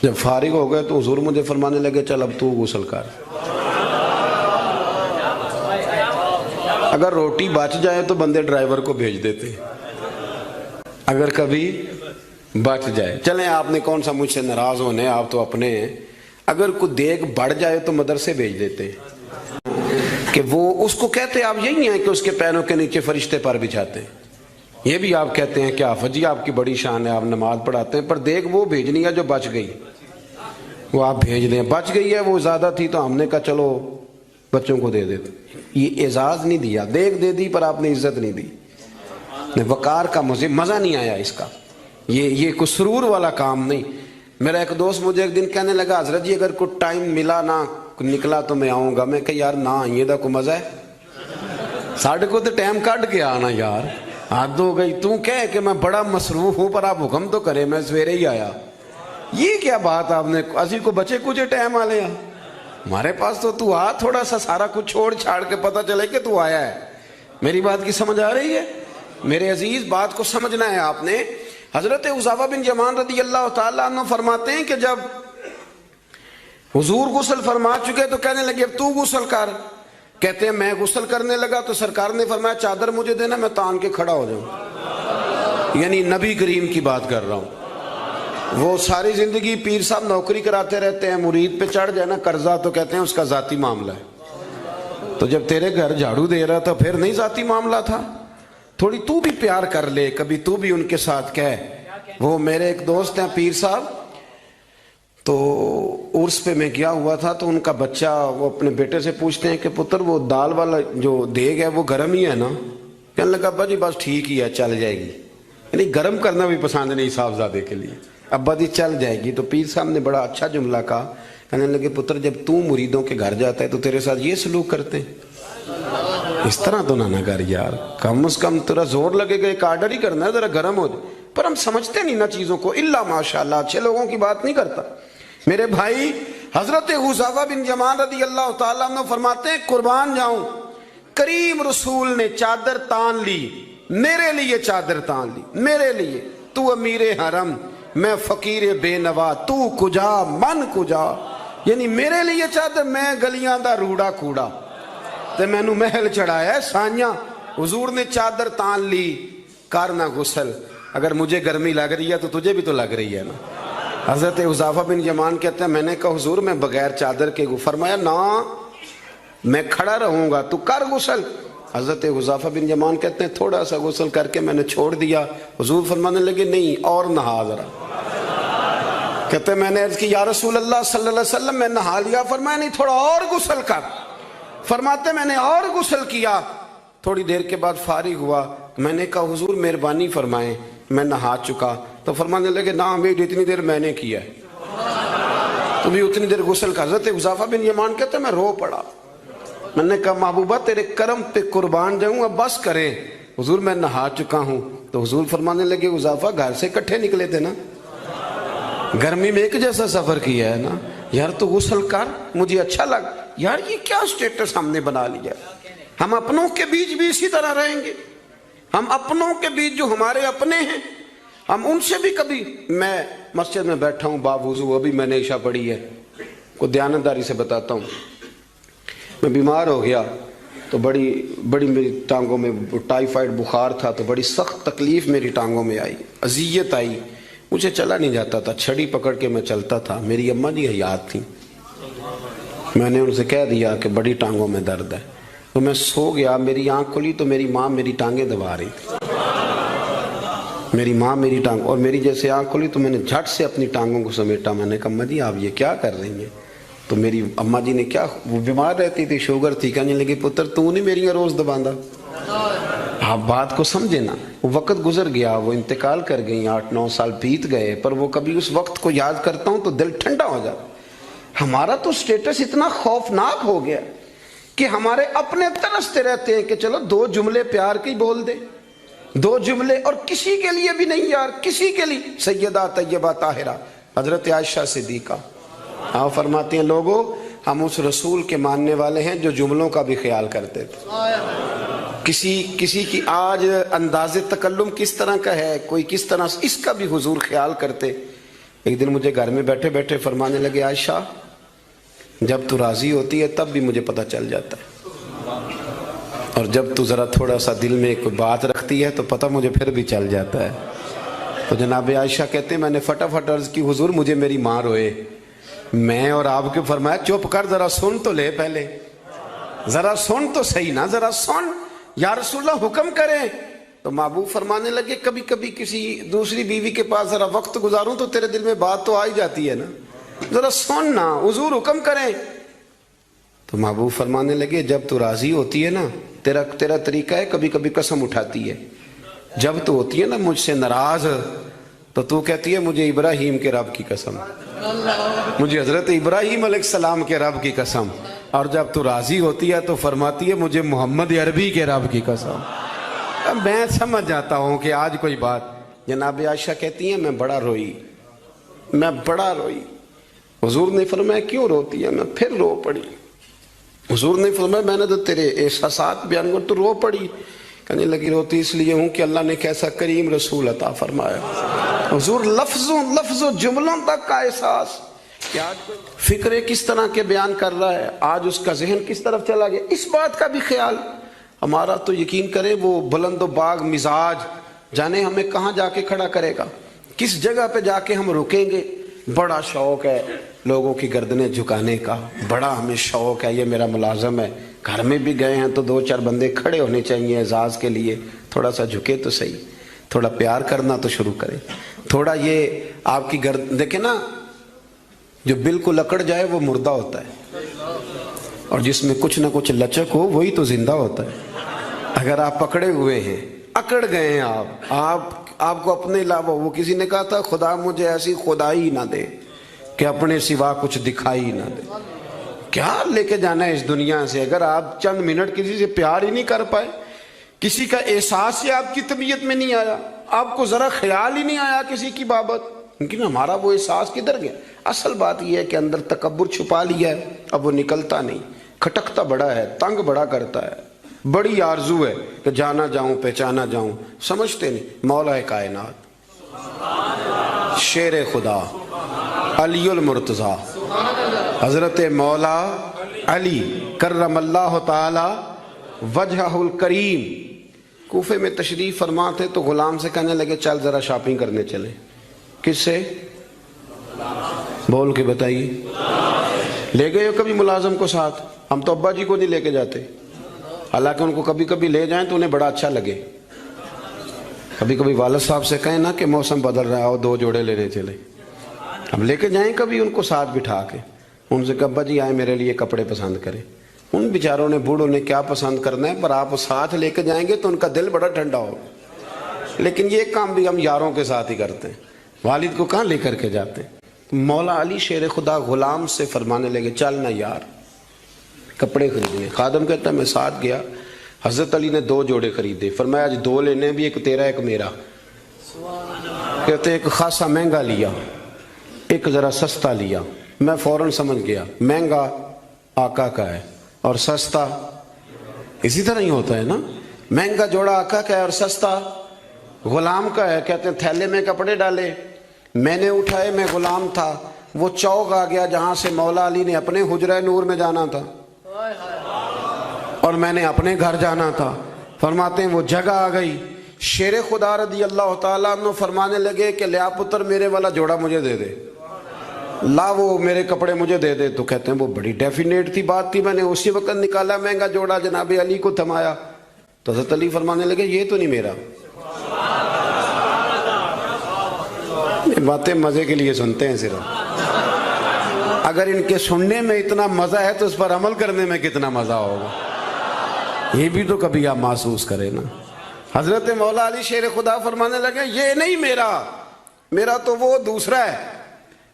[SPEAKER 1] جب فارغ ہو گئے تو حضور مجھے فرمانے لگے چل اب تو غسل کر۔ اگر روٹی بچ جائے تو بندے ڈرائیور کو بھیج دیتے، اگر کبھی بچ جائے۔ چلیں آپ نے کون سا مجھ سے ناراض ہونے، آپ تو اپنے ہیں۔ اگر کوئی دیگ بڑھ جائے تو مدرسے بھیج دیتے کہ وہ اس کو کہتے آپ یہی ہیں کہ اس کے پیروں کے نیچے فرشتے پر بچھاتے ہیں، یہ بھی آپ کہتے ہیں کہ آفت جی آپ کی بڑی شان ہے، آپ نماز پڑھاتے ہیں، پر دیگ وہ بھیجنی ہے جو بچ گئی، وہ آپ بھیج دیں۔ بچ گئی ہے، وہ زیادہ تھی تو ہم نے کہا چلو بچوں کو دے دیتے۔ یہ اعزاز نہیں دیا، دیگ دے دی پر آپ نے عزت نہیں دی، وقار کا مزہ نہیں آیا اس کا۔ یہ کوئی سرور والا کام نہیں۔ میرا ایک دوست مجھے ایک دن کہنے لگا حضرت جی اگر کوئی ٹائم ملا نہ نکلا تو میں آؤں گا۔ میں کہ یار نہ آئیے دا کوئی مزہ ہے، ساڑھے کو تو ٹائم کٹ کے آنا یار، حد ہو گئی۔ تو کہے کہ میں بڑا مصروف ہوں پر آپ حکم تو کرے، میں سویرے ہی آیا۔ یہ کیا بات آپ نے، اسی کو بچے کچھ ٹائم آ لیا ہمارے پاس تو آ، تھوڑا سا سارا کچھ چھوڑ چھاڑ کے پتہ چلے کہ تو آیا ہے۔ میری بات کی سمجھ آ رہی ہے؟ میرے عزیز بات کو سمجھنا ہے آپ نے۔ حضرت حذیفہ بن یمان رضی اللہ تعالیٰ عنہ فرماتے ہیں کہ جب حضور غسل فرما چکے تو کہنے لگے اب تو غسل کر. کہتے ہیں میں غسل کرنے لگا تو سرکار نے فرمایا چادر مجھے دینا میں تان کے کھڑا ہو جاؤں. یعنی نبی کریم کی بات کر رہا ہوں. وہ ساری زندگی پیر صاحب نوکری کراتے رہتے ہیں, مرید پہ چڑھ جائے نا قرضہ تو کہتے ہیں اس کا ذاتی معاملہ ہے. تو جب تیرے گھر جھاڑو دے رہا تھا پھر نہیں ذاتی معاملہ تھا؟ تھوڑی تو بھی پیار کر لے, کبھی تو بھی ان کے ساتھ کہہ. وہ میرے ایک دوست ہیں پیر صاحب, تو عرس پہ میں گیا ہوا تھا تو ان کا بچہ وہ اپنے بیٹے سے پوچھتے ہیں کہ پتر وہ دال والا جو دیگ ہے وہ گرم ہی ہے نا؟ کہنے لگا ابا جی بس ٹھیک ہی ہے چل جائے گی. یعنی گرم کرنا بھی پسند نہیں صاحبزادے کے لیے. ابا جی چل جائے گی. تو پیر صاحب نے بڑا اچھا جملہ کہا, کہنے لگے پتر جب تو مریدوں کے گھر جاتا ہے تو تیرے ساتھ یہ سلوک کرتے ہیں, اس طرح تو نہ کر یار, کم از کم تیرا زور لگے گا ایک آرڈر ہی کرنا ہے ذرا گرم ہو جائے. پر ہم سمجھتے نہیں نا چیزوں کو, الا ماشاءاللہ اچھے لوگوں کی بات نہیں کرتا. میرے بھائی حضرت حذیفہ بن یمان رضی اللہ تعالیٰ عنہ فرماتے ہیں قربان جاؤں کریم رسول نے چادر تان لی, میرے لیے چادر تان لی, میرے لیے. تو امیر حرم میں فقیر بے نوا, تو کجا من کجا. یعنی میرے لیے چادر, میں گلیاں دا روڑا کوڑا تے میں نو محل چڑھایا ہے سانیاں. حضور نے چادر تان لی, کرنا غسل. اگر مجھے گرمی لگ رہی ہے تو تجھے بھی تو لگ رہی ہے نا. حضرت حذیفہ بن یمان کہتے ہیں میں نے کہا حضور میں بغیر چادر کے, فرمایا نا میں کھڑا رہوں گا, تو کر غسل. حضرت حذیفہ بن یمان کہتے ہیں تھوڑا سا غسل کر کے میں نے چھوڑ دیا. حضور فرمانے لگے نہیں اور نہا ذرا. کہتے ہیں میں نے عرض کی یا رسول اللہ صلی اللہ علیہ وسلم میں نہا لیا. فرمایا نہیں تھوڑا اور غسل کر. فرماتے میں نے اور غسل کیا. تھوڑی دیر کے بعد فارغ ہوا, میں نے کہا حضور مہربانی فرمائیں میں نہا چکا. تو فرمانے لگے نا ہمیں اتنی دیر میں نے کیا ہے, تو بھی اتنی دیر غسل کا. حضرت حذیفہ بن یمان کہتے ہیں میں رو پڑا. میں نے کہا محبوبہ تیرے کرم پہ قربان جاؤں, اب بس کریں. حضور میں نہا چکا ہوں. تو حضور فرمانے لگے حذیفہ گھر سے کٹھے نکلے تھے نا, گرمی میں ایک جیسا سفر کیا ہے نا یار, تو غسل کر. مجھے اچھا لگا یار یہ کیا سٹیٹس ہم نے بنا لیا. ہم اپنوں کے بیچ بھی اسی طرح رہیں گے. ہم اپنوں کے بیچ جو ہمارے اپنے ہیں ہم ان سے بھی کبھی, میں مسجد میں بیٹھا ہوں باوضو, ابھی میں نے عشاء پڑھی ہے, کو دیانتداری سے بتاتا ہوں, میں بیمار ہو گیا تو بڑی میری ٹانگوں میں ٹائیفائڈ بخار تھا, تو بڑی سخت تکلیف میری ٹانگوں میں آئی, اذیت آئی, مجھے چلا نہیں جاتا تھا, چھڑی پکڑ کے میں چلتا تھا. میری اماں جی حیات تھیں, میں نے ان سے کہہ دیا کہ بڑی ٹانگوں میں درد ہے. تو میں سو گیا, میری آنکھ کھلی تو میری ماں میری ٹانگیں دبا رہی تھی. میری ماں میری ٹانگ, اور میری جیسے آنکھ کھلی تو میں نے جھٹ سے اپنی ٹانگوں کو سمیٹا. میں نے کہا اماں جی آپ یہ کیا کر رہی ہیں؟ تو میری اماں جی نے کیا, وہ بیمار رہتی تھی, شوگر تھی, کہنے لگی پتر تو نہیں میری روز دباندہ. آپ بات کو سمجھے نا, وہ وقت گزر گیا, وہ انتقال کر گئی, 8-9 سال بیت گئے, پر وہ کبھی اس وقت کو یاد کرتا ہوں تو دل ٹھنڈا ہو جاتا. ہمارا تو سٹیٹس اتنا خوفناک ہو گیا کہ ہمارے اپنے ترستے رہتے ہیں کہ چلو 2 جملے پیار کے بول دے, 2 جملے, اور کسی کے لیے بھی نہیں یار, کسی کے لیے. سیدہ طیبہ طاہرہ حضرت عائشہ صدیقہ آپ فرماتے ہیں لوگوں ہم اس رسول کے ماننے والے ہیں جو جملوں کا بھی خیال کرتے تھے. کسی کی آج انداز تکلم کس طرح کا ہے, کوئی کس طرح, اس کا بھی حضور خیال کرتے. ایک دن مجھے گھر میں بیٹھے بیٹھے فرمانے لگے عائشہ جب تو راضی ہوتی ہے تب بھی مجھے پتہ چل جاتا ہے, اور جب تو ذرا تھوڑا سا دل میں کوئی بات رکھتی ہے تو پتہ مجھے پھر بھی چل جاتا ہے. تو جناب عائشہ کہتے ہیں میں نے فٹافٹ عرض کی حضور مجھے میری ماں روئے. میں اور آپ کے فرمایا چپ کر, ذرا سن تو لے, پہلے ذرا سن تو صحیح نا, ذرا سن یا رسول اللہ حکم کریں. تو محبوب فرمانے لگے کبھی کبھی کسی دوسری بیوی کے پاس ذرا وقت گزاروں تو تیرے دل میں بات تو آ ہی جاتی ہے نا, ذرا سن نا, حضور حکم کریں. تو محبوب فرمانے لگے جب تو راضی ہوتی ہے نا تیرا طریقہ ہے کبھی کبھی قسم اٹھاتی ہے. جب تو ہوتی ہے نا مجھ سے ناراض تو کہتی ہے مجھے ابراہیم کے رب کی قسم, مجھے حضرت ابراہیم علیہ السلام کے رب کی قسم. اور جب تو راضی ہوتی ہے تو فرماتی ہے مجھے محمد عربی کے رب کی قسم. میں سمجھ جاتا ہوں کہ آج کوئی بات. جناب عائشہ کہتی ہیں میں بڑا روئی. حضور نے فرمایا کیوں روتی ہے؟ میں پھر رو پڑی. حضور نے فرمایا میں نے تو تیرے احساسات بیان کر, تو رو پڑی. کہنے لگی روتی اس لیے ہوں کہ اللہ نے کیسا کریم رسول عطا فرمایا. حضور لفظوں جملوں تک کا احساس کہ آج فکرے کس طرح کے بیان کر رہا ہے، آج اس کا ذہن کس طرف چلا گیا، اس بات کا بھی خیال ہمارا تو یقین کرے وہ بلند و باغ مزاج جانے ہمیں کہاں جا کے کھڑا کرے گا، کس جگہ پہ جا کے ہم رکیں گے۔ بڑا شوق ہے لوگوں کی گردنیں جھکانے کا، بڑا ہمیں شوق ہے، یہ میرا ملازم ہے، گھر میں بھی گئے ہیں تو 2-4 بندے کھڑے ہونے چاہیے اعزاز کے لیے، تھوڑا سا جھکے تو صحیح، تھوڑا پیار کرنا تو شروع کریں، تھوڑا یہ آپ کی گردن دیکھیں نا، جو بالکل اکڑ جائے وہ مردہ ہوتا ہے، اور جس میں کچھ نہ کچھ لچک ہو وہی تو زندہ ہوتا ہے۔ اگر آپ پکڑے ہوئے ہیں، اکڑ گئے ہیں، آپ کو اپنے علاوہ، وہ کسی نے کہا تھا خدا مجھے ایسی خدائی نہ دے کہ اپنے سوا کچھ دکھائی نہ دے۔ کیا لے کے جانا ہے اس دنیا سے اگر آپ چند منٹ کسی سے پیار ہی نہیں کر پائے، کسی کا احساس ہی آپ کی طبیعت میں نہیں آیا، آپ کو ذرا خیال ہی نہیں آیا کسی کی بابت، لیکن ہمارا وہ احساس کدھر گیا؟ اصل بات یہ ہے کہ اندر تکبر چھپا لیا ہے، اب وہ نکلتا نہیں، کھٹکتا بڑا ہے، تنگ بڑا کرتا ہے، بڑی آرزو ہے کہ جانا جاؤں پہچانا جاؤں، سمجھتے نہیں۔ مولا کائنات شیر خدا علی المرتضیٰ حضرت مولا علی کرم اللہ تعالی وجہہ الکریم کوفے میں تشریف فرما تھے تو غلام سے کہنے لگے چل ذرا شاپنگ کرنے چلیں۔ کس سے؟ بول کے بتائیے۔ لے گئے ہو کبھی ملازم کو ساتھ؟ ہم تو ابا جی کو نہیں لے کے جاتے، حالانکہ ان کو کبھی کبھی لے جائیں تو انہیں بڑا اچھا لگے۔ کبھی کبھی والد صاحب سے کہیں نا کہ موسم بدل رہا ہے اور 2 جوڑے لینے چلے، ہم لے کے جائیں کبھی ان کو ساتھ بٹھا کے، ان سے کہ ابا جی آئے میرے لیے کپڑے پسند کریں۔ ان بیچاروں نے بوڑھوں نے کیا پسند کرنا ہے، پر آپ ساتھ لے کے جائیں گے تو ان کا دل بڑا ٹھنڈا ہوگا۔ لیکن یہ کام بھی ہم یاروں کے ساتھ ہی کرتے ہیں، والد کو کہاں لے کر کے جاتے ہیں۔ مولا علی شیر خدا غلام سے فرمانے لگے چل نا یار کپڑے خریدنے۔ خادم کہتا ہے میں ساتھ گیا، حضرت علی نے 2 جوڑے خریدے، فرمایا آج 2 لینے بھی، ایک تیرا ایک میرا۔ کہتے ایک خاصا مہنگا لیا، ایک ذرا سستا لیا۔ میں فوراً سمجھ گیا مہنگا آقا کا ہے اور سستا اسی طرح ہی ہوتا ہے نا، مہنگا جوڑا آقا کا ہے اور سستا غلام کا ہے۔ کہتے ہیں تھیلے میں کپڑے ڈالے، میں نے اٹھائے، میں غلام تھا، وہ چوک آ گیا جہاں سے مولا علی نے اپنے حجرہ نور میں جانا تھا اور میں نے اپنے گھر جانا تھا۔ فرماتے ہیں وہ جگہ آ گئی، شیر خدا رضی اللہ تعالیٰ عنہ فرمانے لگے کہ لیا پتر میرے والا جوڑا مجھے دے دے، لا وہ میرے کپڑے مجھے دے دے۔ تو کہتے ہیں وہ بڑی ڈیفینیٹ تھی بات تھی، میں نے اسی وقت نکالا مہنگا جوڑا، جناب علی کو تھمایا تو حضرت علی فرمانے لگے یہ تو نہیں میرا۔ باتیں مزے کے لیے سنتے ہیں صرف، اگر ان کے سننے میں اتنا مزہ ہے تو اس پر عمل کرنے میں کتنا مزہ ہوگا، یہ بھی تو کبھی آپ محسوس کریں نا۔ حضرت مولا علی شیر خدا فرمانے لگے یہ نہیں میرا تو وہ دوسرا ہے۔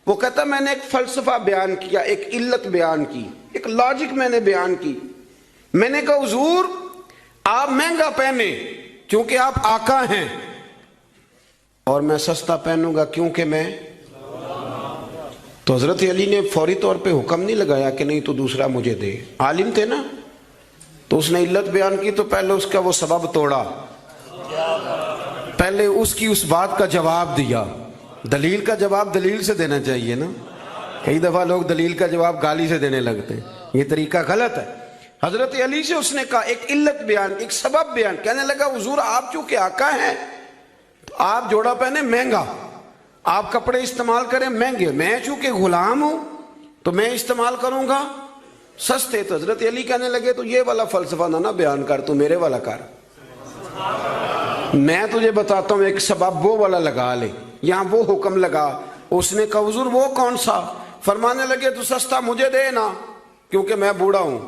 [SPEAKER 1] وہ کہتا میں نے ایک فلسفہ بیان کیا، ایک علت بیان کی، ایک لاجک میں نے بیان کی۔ میں نے کہا حضور آپ مہنگا پہنے کیونکہ آپ آقا ہیں، اور میں سستا پہنوں گا کیونکہ میں۔ تو حضرت علی نے فوری طور پہ حکم نہیں لگایا کہ نہیں تو دوسرا مجھے دے، عالم تھے نا، تو اس نے علت بیان کی تو پہلے اس کا وہ سبب توڑا، پہلے اس کی اس بات کا جواب دیا۔ دلیل کا جواب دلیل سے دینا چاہیے نا، کئی دفعہ لوگ دلیل کا جواب گالی سے دینے لگتے ہیں، یہ طریقہ غلط ہے۔ حضرت علی سے اس نے کہا ایک علت بیان، ایک سبب بیان، کہنے لگا حضور آپ چونکہ آقا ہیں تو آپ جوڑا پہنے مہنگا، آپ کپڑے استعمال کریں مہنگے، میں چونکہ غلام ہوں تو میں استعمال کروں گا سستے۔ تو حضرت علی کہنے لگے تو یہ والا فلسفہ نہ بیان کر، تو میرے والا کر، میں تجھے بتاتا ہوں ایک سبب وہ والا لگا لے، یہاں وہ حکم لگا۔ اس نے کہا حضور وہ کون سا؟ فرمانے لگے تو سستا مجھے دے نا کیونکہ میں بوڑھا ہوں،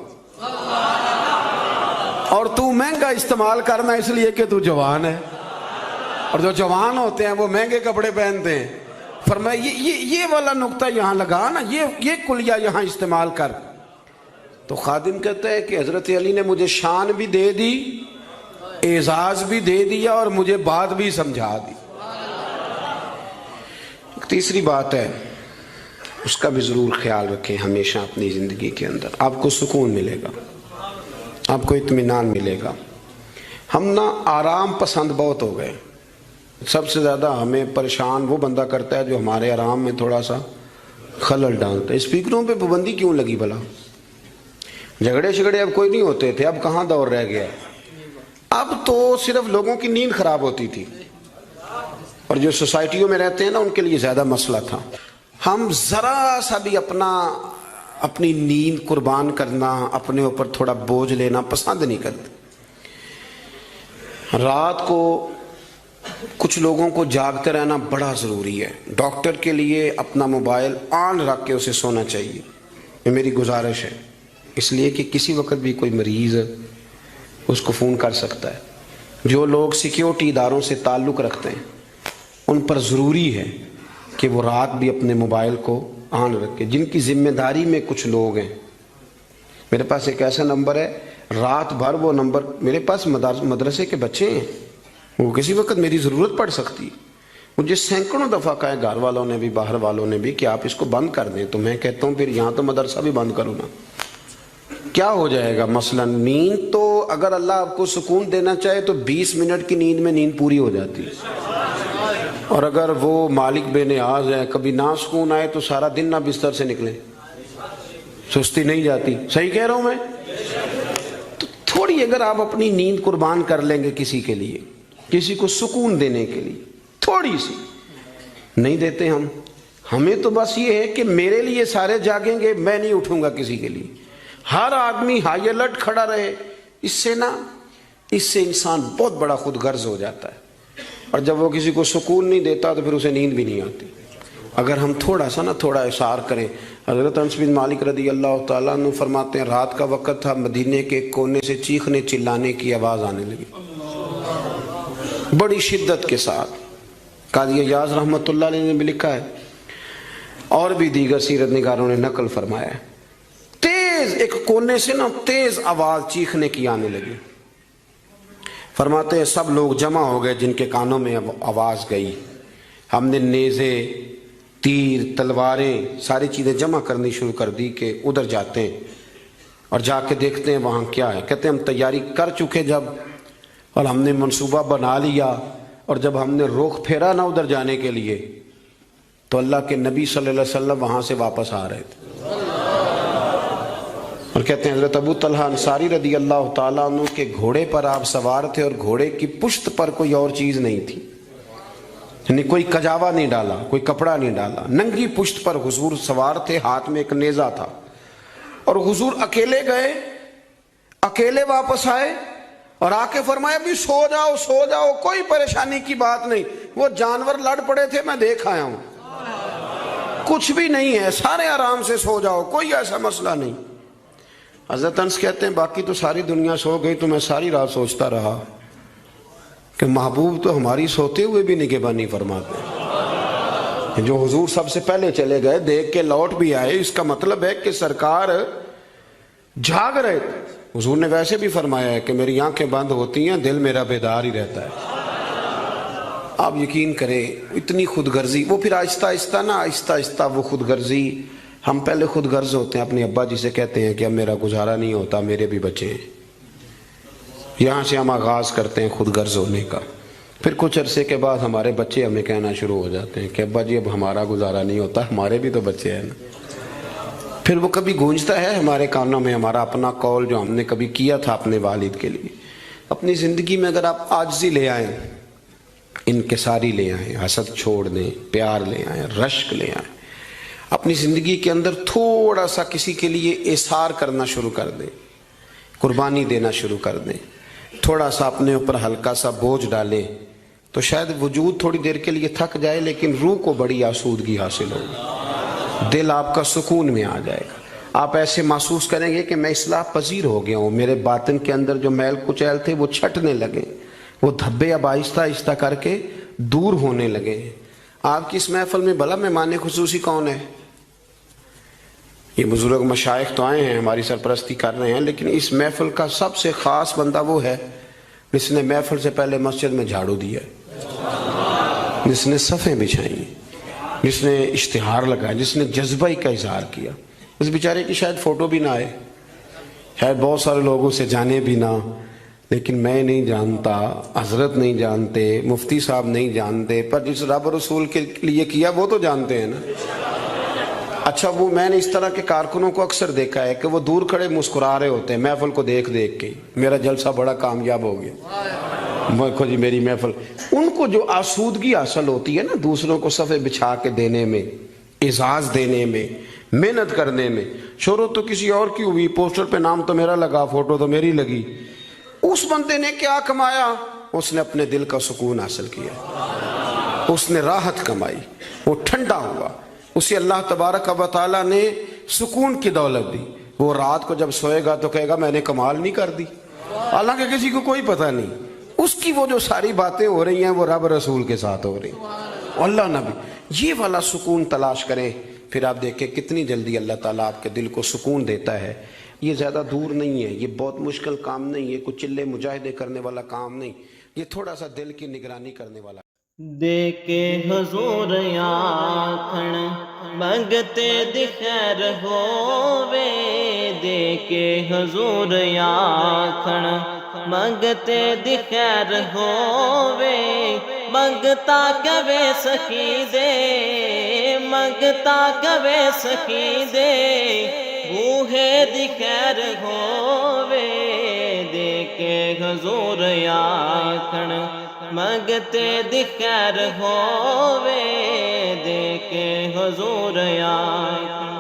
[SPEAKER 1] اور تو مہنگا استعمال کرنا اس لیے کہ تو جوان ہے، اور جو جوان ہوتے ہیں وہ مہنگے کپڑے پہنتے ہیں۔ فرمایا یہ والا نقطہ یہاں لگا نا، یہ کلیہ یہاں استعمال کر۔ تو خادم کہتا ہے کہ حضرت علی نے مجھے شان بھی دے دی، اعزاز بھی دے دیا، اور مجھے بات بھی سمجھا دی۔ تیسری بات ہے، اس کا بھی ضرور خیال رکھیں ہمیشہ اپنی زندگی کے اندر، آپ کو سکون ملے گا، آپ کو اطمینان ملے گا۔ ہم نا آرام پسند بہت ہو گئے، سب سے زیادہ ہمیں پریشان وہ بندہ کرتا ہے جو ہمارے آرام میں تھوڑا سا خلل ڈالتا ہے. اسپیکروں پہ پابندی کیوں لگی بھلا؟ جھگڑے شگڑے اب کوئی نہیں ہوتے تھے، اب کہاں دور رہ گیا؟ اب تو صرف لوگوں کی نیند خراب ہوتی تھی، اور جو سوسائٹیوں میں رہتے ہیں نا ان کے لیے زیادہ مسئلہ تھا. ہم ذرا سا بھی اپنی نیند قربان کرنا، اپنے اوپر تھوڑا بوجھ لینا پسند نہیں کرتے. رات کو کچھ لوگوں کو جاگتے رہنا بڑا ضروری ہے. ڈاکٹر کے لیے اپنا موبائل آن رکھ کے اسے سونا چاہیے، یہ میری گزارش ہے. اس لیے کہ کسی وقت بھی کوئی مریض اس کو فون کر سکتا ہے. جو لوگ سیکیورٹی اداروں سے تعلق رکھتے ہیں ان پر ضروری ہے کہ وہ رات بھی اپنے موبائل کو آن رکھے. جن کی ذمہ داری میں کچھ لوگ ہیں، میرے پاس ایک ایسا نمبر ہے، رات بھر وہ نمبر، میرے پاس مدرسے کے بچے ہیں، وہ کسی وقت میری ضرورت پڑ سکتی ہے. مجھے سینکڑوں دفعہ کہا ہے گھر والوں نے بھی باہر والوں نے بھی کہ آپ اس کو بند کر دیں، تو میں کہتا ہوں پھر یہاں تو مدرسہ بھی بند کرو نا. کیا ہو جائے گا؟ مثلا نیند تو اگر اللہ آپ کو سکون دینا چاہے تو 20 منٹ کی نیند میں نیند پوری ہو جاتی ہے، اور اگر وہ مالک بے نیاز ہے کبھی نہ سکون آئے تو سارا دن نہ بستر سے نکلے، سستی نہیں جاتی. صحیح کہہ رہا ہوں میں؟ تو تھوڑی اگر آپ اپنی نیند قربان کر لیں گے کسی کے لیے، کسی کو سکون دینے کے لیے، تھوڑی سی نہیں دیتے ہم. ہمیں تو بس یہ ہے کہ میرے لیے سارے جاگیں گے، میں نہیں اٹھوں گا کسی کے لیے. ہر آدمی ہائی الرٹ کھڑا رہے، اس سے انسان بہت بڑا خود غرض ہو جاتا ہے، اور جب وہ کسی کو سکون نہیں دیتا تو پھر اسے نیند بھی نہیں آتی. اگر ہم تھوڑا احسار کریں. حضرت انس بن مالک رضی اللہ تعالیٰ عنہ فرماتے ہیں رات کا وقت تھا، مدینے کے کونے سے چیخنے چلانے کی آواز آنے لگی بڑی شدت کے ساتھ. قاضی ایاز رحمۃ اللہ علیہ نے بھی لکھا ہے، اور بھی دیگر سیرت نگاروں نے نقل فرمایا ہے، تیز ایک کونے سے نا تیز آواز چیخنے کی آنے لگی. فرماتے ہیں سب لوگ جمع ہو گئے جن کے کانوں میں آواز گئی. ہم نے نیزے، تیر، تلواریں، ساری چیزیں جمع کرنی شروع کر دی کہ ادھر جاتے ہیں اور جا کے دیکھتے ہیں وہاں کیا ہے. کہتے ہیں ہم تیاری کر چکے جب، اور ہم نے منصوبہ بنا لیا، اور جب ہم نے رخ پھیرا نا ادھر جانے کے لیے تو اللہ کے نبی صلی اللہ علیہ وسلم وہاں سے واپس آ رہے تھے. اور کہتے ہیں حضرت ابو طلحہ انصاری رضی اللہ تعالیٰ عنہ کے گھوڑے پر آپ سوار تھے، اور گھوڑے کی پشت پر کوئی اور چیز نہیں تھی، یعنی کوئی کجاوا نہیں ڈالا، کوئی کپڑا نہیں ڈالا، ننگی پشت پر حضور سوار تھے، ہاتھ میں ایک نیزہ تھا. اور حضور اکیلے گئے، اکیلے واپس آئے، اور آ کے فرمایا بھی سو جاؤ سو جاؤ، کوئی پریشانی کی بات نہیں. وہ جانور لڑ پڑے تھے، میں دیکھ آیا ہوں، کچھ بھی نہیں ہے، سارے آرام سے سو جاؤ، کوئی ایسا مسئلہ نہیں. حضرت انس کہتے ہیں باقی تو ساری دنیا سو گئی تو میں ساری رات سوچتا رہا کہ محبوب تو ہماری سوتے ہوئے بھی نگہبانی فرماتے ہیں. جو حضور سب سے پہلے چلے گئے، دیکھ کے لوٹ بھی آئے، اس کا مطلب ہے کہ سرکار جاگ رہے تھے. حضور نے ویسے بھی فرمایا ہے کہ میری آنکھیں بند ہوتی ہیں، دل میرا بیدار ہی رہتا ہے. آپ یقین کریں اتنی خود غرضی، وہ پھر آہستہ آہستہ وہ خود غرضی. ہم پہلے خود غرض ہوتے ہیں، اپنے ابا جی سے کہتے ہیں کہ اب میرا گزارا نہیں ہوتا، میرے بھی بچے ہیں. یہاں سے ہم آغاز کرتے ہیں خود غرض ہونے کا. پھر کچھ عرصے کے بعد ہمارے بچے ہمیں کہنا شروع ہو جاتے ہیں کہ ابا جی اب ہمارا گزارا نہیں ہوتا، ہمارے بھی تو بچے ہیں نا. پھر وہ کبھی گونجتا ہے ہمارے کانوں میں ہمارا اپنا قول جو ہم نے کبھی کیا تھا اپنے والد کے لیے. اپنی زندگی میں اگر آپ عاجزی لے آئیں، انکساری لے آئیں، حسد چھوڑ دیں، پیار لے آئیں، رشک لے آئیں، اپنی زندگی کے اندر تھوڑا سا کسی کے لیے احسار کرنا شروع کر دیں، قربانی دینا شروع کر دیں، تھوڑا سا اپنے اوپر ہلکا سا بوجھ ڈالیں، تو شاید وجود تھوڑی دیر کے لیے تھک جائے لیکن روح کو بڑی آسودگی حاصل ہوگی، دل آپ کا سکون میں آ جائے گا. آپ ایسے محسوس کریں گے کہ میں اصلاح پذیر ہو گیا ہوں، میرے باطن کے اندر جو میل کچیل تھے وہ چھٹنے لگے، وہ دھبے اب آہستہ آہستہ کر کے دور ہونے لگے. آپ کی اس محفل میں بھلا مہمان خصوصی کون ہے؟ یہ بزرگ مشائخ تو آئے ہیں، ہماری سرپرستی کر رہے ہیں، لیکن اس محفل کا سب سے خاص بندہ وہ ہے جس نے محفل سے پہلے مسجد میں جھاڑو دیا، جس نے صفیں بچھائیں، جس نے اشتہار لگایا، جس نے جذبہ کا اظہار کیا. اس بیچارے کی شاید فوٹو بھی نہ آئے، شاید بہت سارے لوگوں سے جانے بھی نہ، لیکن میں نہیں جانتا, حضرت نہیں جانتے, مفتی صاحب نہیں جانتے, پر جس رب رسول کے لیے کیا وہ تو جانتے ہیں نا. اچھا وہ میں نے اس طرح کے کارکنوں کو اکثر دیکھا ہے کہ وہ دور کھڑے مسکرا رہے ہوتے ہیں محفل کو دیکھ دیکھ کے, میرا جلسہ بڑا کامیاب ہو گیا, دیکھو جی میری محفل. ان کو جو آسودگی حاصل ہوتی ہے نا دوسروں کو صفحے بچھا کے دینے میں, اعزاز دینے میں, محنت کرنے میں, شہرت تو کسی اور کی ہوئی, پوسٹر پہ نام تو میرا لگا, فوٹو تو میری لگی, اس بندے نے کیا کمایا؟ اس نے اپنے دل کا سکون حاصل کیا, اس نے راحت کمائی, وہ ٹھنڈا ہوا, اسے اللہ تبارک و تعالیٰ نے سکون کی دولت دی. وہ رات کو جب سوئے گا تو کہے گا میں نے کمال نہیں کر دی, حالانکہ کسی کو کوئی پتہ نہیں. اس کی وہ جو ساری باتیں ہو رہی ہیں وہ رب رسول کے ساتھ ہو رہی ہیں, اللہ نبی. یہ والا سکون تلاش کریں, پھر آپ دیکھیں کتنی جلدی اللہ تعالیٰ آپ کے دل کو سکون دیتا ہے. یہ زیادہ دور نہیں ہے, یہ بہت مشکل کام نہیں ہے, کوئی چلے مجاہدے کرنے والا کام نہیں, یہ تھوڑا سا دل کی نگرانی کرنے والا.
[SPEAKER 2] دے کے حضور آکھن منگتے دی خیر ہووے, دے کے حضور آکھن منگتے دی خیر ہووے, منگتا کبے سخی دے, منگتا کبے سخی دے, بوہے دی خیر ہووے, دے کے حضور آکھن منگتے دی خیر ہووے, دے کے حضور آکھن.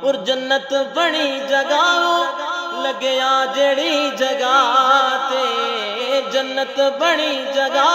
[SPEAKER 2] اور جنت بڑی جگہ لگیا جڑی جگہ تے, جنت بڑی جگہ